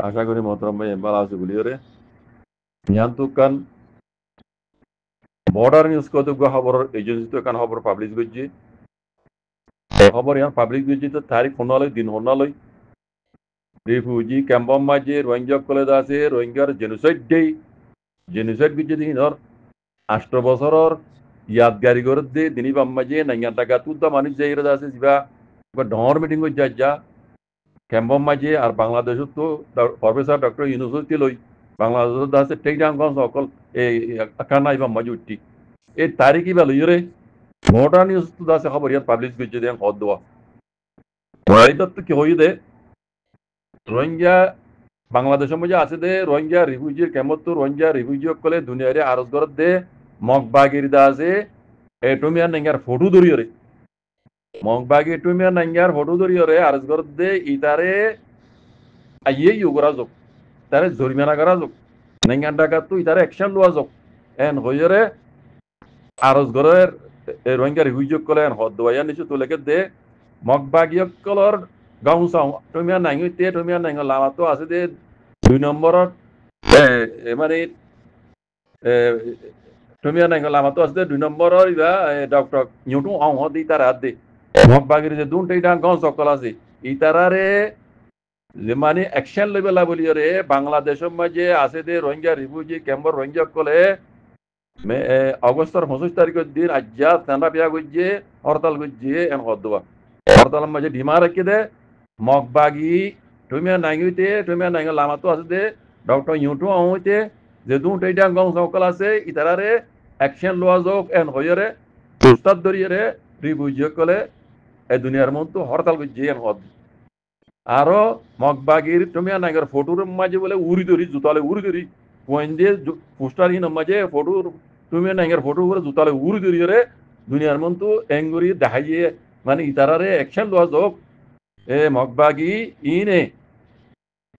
আশা করি মোহতরম ভাই ভালো আছে বলিওরে ইয়ান তুকান বর্ডার নিউজ কতগুলো খবর এজেন্সি তো এখান খবর পাবলিশ করছি খবর ইয়ান পাবলিশ করছি তো তারিখ হনালয় দিন হনালয় রিফিউজি ক্যাম্পম মাঝে রোহিঙ্গা কলেজ আছে রোহিঙ্গার জেনোসাইড ডে জেনোসাইড করছে দিনর 8 বছরের ইয়াদগারি করে দে দিনী বাম মাঝে নাইয়া টাকা তুদা মানুষ যাই আছে যা ডর মিটিং করে যা ক্যাম্পম মাঝে আর বাংলাদেশত তো প্রফেসর ডক্টর ইউনুসতি লই বাংলাদেশত আছে টেকডাঙ্গন সকল এই কানাই বাম মাঝে উঠি এই তারিখই ভালো ইরে মডার্ন নিউজ তো আছে খবর ইয়ার পাবলিশ করছে দেন হদ দেওয়া এইটা তো কি হই দে রোহিঙ্গা বাংলাদেশের মধ্যে আছে দে রোহিঙ্গা রিফিউজির কেমত তো রোহিঙ্গা রিফিউজি কলে দুনিয়ারে আরজ করত দে মগবাগির দা আছে এটমিয়া নেঙ্গার ফটো ধরিয়রে মগবাগি এটমিয়া নেঙ্গার ফটো ধরিয়রে আরজ করত দে ইতারে আইয়ে ইউ করা যোগ তারে জরিমানা করা যোগ নেঙ্গার টাকা তো ইতারে অ্যাকশন লওয়া যোগ এন হইরে আরজ গরের রোহিঙ্গা রিফিউজি কলে এন হদ দেওয়া নিচে তোলেকে দে মগবাগিয়ক কলর গাঁওচা তুমিয়া নাঙিতে তুমিয়া নাঙ লামাতো আছে দে 2 নম্বরত মানে তুমিয়া নাঙ লামাতো আছে দে 2 নম্বরর ইবা ডক্টর নিউটু আও হদি তার হাত দে মগবাগির যে দুন টেইডা গাঁও সকল আছে ইতারারে যে মানে অ্যাকশন লেভেল বলিয়রে বাংলাদেশের মাঝে আছে দে রোহিঙ্গা রিফিউজি ক্যাম্পর রোহিঙ্গা কলে অগস্টর 25 তারিখের দিন আজ্জা তান্ডা পিয়া গজ্জে হরতাল গজ্জে এন হদবা হরতালের মাঝে ঢিমা রেখে দে মগবাগি তুমিয়া নাঙিতে তুমিয়া নাঙ লামাতো আছে দে ডক্টর ইউটু হইতে যে দুন টেইডা গাঁও সকল আছে ইতারারে অ্যাকশন লওয়া যোগ এন হইরে উস্তাদ ধরিয়ে রিফিউজি কলে এই দুনিয়ার মতো হরতাল গজ্জে এন হদ আরো মগবাগির তুমিয়া নাঙের ফটোর মাঝে বলে উড়ি ধরি জুতালে উড়ি ধরি কোয়েন দিয়ে পোস্টার হিন মাঝে ফটোর তুমিয়া নাঙের ফটো করে জুতালে উড়ি ধরিয়ে দুনিয়ার মতো এঙ্গুরি দেখাইয়ে মানে ইতারারে অ্যাকশন লওয়া যোগ এ মগবাগি ইনে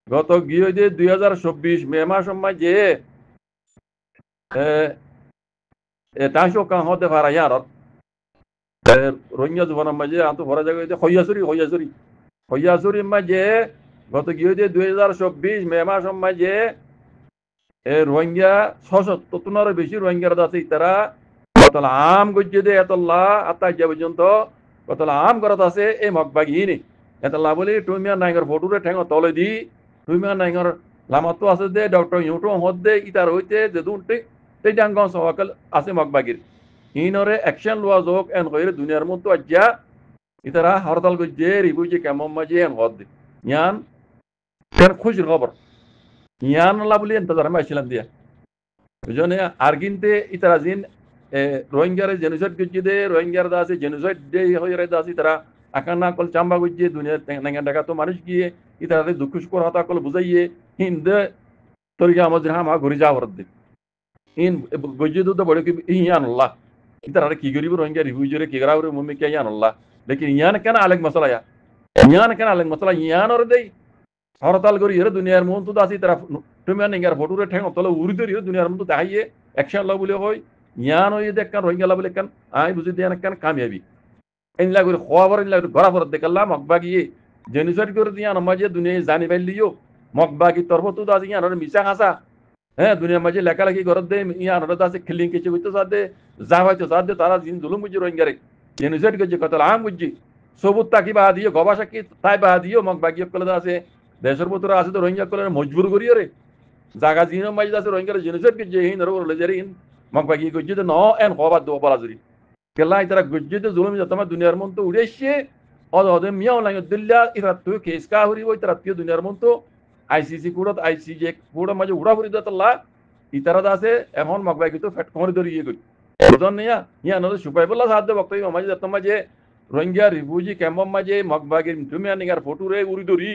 গত গিয়ে যে 2024 মে মাস মাঝে তাইশো কাঁ হতে পারা ইয়ার রোহিঙ্গা জীবনের মাঝে আন্ত ভরা জায়গায় হইয়াছড়ি মাঝে গত গিয়ে যে 2024 মে মাস মাঝে রোহিঙ্গা 670 বেশি রোহিঙ্গার আছে তারা কতলা আম গজ্জে দে এতলা আত্মা যা পর্যন্ত কতলা আম করত আছে এই মগবাগি নে এতলা বলি তুমিয়া নাইগর ফটোরে ঠেঙ্গ তলে দি তুমিয়া নাইগর লামাতো আছে দে ডক্টর ইউটু হদ দে ইতার হইতে যে দুনটি তেজাঙ্গ সকল আছে মগবাগির ইনরে অ্যাকশন লওয়া যোগ এন কইরে দুনিয়ার মতো আজ্জা ইতারা হরতাল গজ্জে রিফিউজি ক্যাম্পর মাঝে এন হদ ইয়ান কেন খুশির খবর ইয়ান লা বলি এন্তজার মাইছিলাম দিয়া বুঝনে আর কিনতে ইতারা জিন রোহিঙ্গারে জেনোসাইড গজ্জে দে রোহিঙ্গার দা আছে জেনোসাইড দে হইরে দা আছে তারা আকানা কল চাম্বা গজ্জে দুনিয়া নাঙ্গা টাকা তো মানুষ গিয়ে ইতারে দুঃখ শুকর হতা কল বুঝাইয়ে হিন্দে তরিকা আমাদের হামা ঘুরি যাওয়ার দে ইন গজ্জে তো বড় কি ইয়ান আল্লাহ ইতারা কি গরিব রোহিঙ্গা রিফিউজি রে কি গরাউরে মুমি কে ইয়ান আল্লাহ लेकिन ইয়ান কেন আলেক মশলা ইয়ান কেন আলেক মশলা ইয়ান ওর দেই হরতাল করি এর দুনিয়ার মন তো আসি তারা তুমি নিগার ফটোরে ঠেং তলে উড়ি ধরি দুনিয়ার মন তো দেখাইয়ে অ্যাকশন লা বলে হয় ইয়ান ওই দেখ কান রোহিঙ্গা লা বলে কান আই বুঝি দেন কান কামিয়াবি ইনলা করে খবর ইনলা গড়া ফর দেখাল্লা মগবাগি জেনোসাইড করে দিয়ান মাঝে দুনিয়া জানি বাইলিও মগবাগি তরফ তো দাস ইয়ান ওর মিছা খাসা হ্যাঁ দুনিয়ার মাঝে লেখালেখি করে দে ইয়ান ওর দাসে খিলিং কিছু হইতো সাথে যা হয়তো সাথে তারা জিন জুলুম বুঝি রোহিঙ্গারে জেনোসাইড গজ্জে কতলা আম বুঝি সবুত তাকি বা দিও গবাসা কি তাই বা দিও মগবাগি কলে আছে দেশের ভিতরে আছে তো রোহিঙ্গা কলে মজবুর করিও রে জাগা জিনের মাঝে আছে রোহিঙ্গার জেনোসাইড গজ্জে হিন রো লেজারি হিন মগবাগি গজ্জে ন এন হবা দো বলা জুরি কেলা ইতারা গজ্জে তো জুলুম যতমা দুনিয়ার মন তো উড়েছে অদে মিয়াও লাগে দিল্লা ইরা তো কেস কা হরি ওই তারা তো দুনিয়ার মন তো আইসিসি কোড়ত আইসিজে কোড় মাঝে উড়া হরি দতলা ইতারা আছে এখন মগবাগি তো ফেট কোমরি ধরি ইয়ে কই বুঝন নিয়া ইয়া নলে সুপাই বলা সাধ্য বক্তব্য মাঝে যতমা যে রোহিঙ্গা রিফিউজি ক্যাম্পর মাঝে মগবাগির তুমি নিগার ফটো রে উড়ি ধরি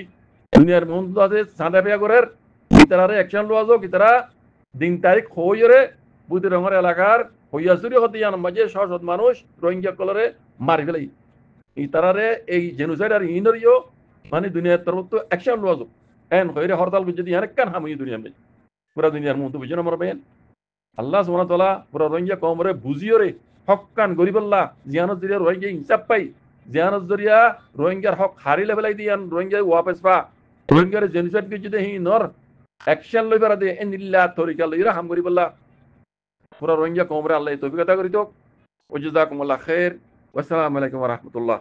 দুনিয়ার মন তো আছে সাদা পেয়া করার ইতারারে অ্যাকশন লওয়া যাও ইতারা দিন তারিখ হইরে বুদ্ধি রঙের এলাকার হইয়াছড়ি হতে ইয়ান মাঝে শত মানুষ রোহিঙ্গা কলরে মারি ফেলাই ইতারারে এই জেনোসাইড আর ইনরিও মানে দুনিয়ার তরফ তো অ্যাকশন লওয়া যাও এন হইরে হরতাল বুঝে ইয়ান কান হামই দুনিয়া মে পুরা দুনিয়ার মন তো বুঝে না মরবেন আল্লাহ সুবহানাহু ওয়া তাআলা পুরা রোহিঙ্গা কওমরে বুঝিও রে হকান গরিবাল্লাহ জিয়ানত জরিয়া রোহিঙ্গা ইনসাফ পাই জিয়ানত জরিয়া রোহিঙ্গার হক হারিলে ফেলাই দিয়ান রোহিঙ্গা ওয়াপস পা রোহিঙ্গার জেনোসাইড কে যদি হি নর অ্যাকশন লইবার দে এনিল্লা তরিকা লইরা হাম করি বললা পুরা রোহিঙ্গা কমরে আল্লাহ তৌফিক আতা করি তো ওয়াজাকুমুল্লাহ খাইর ওয়াসসালামু আলাইকুম ওয়া রাহমাতুল্লাহ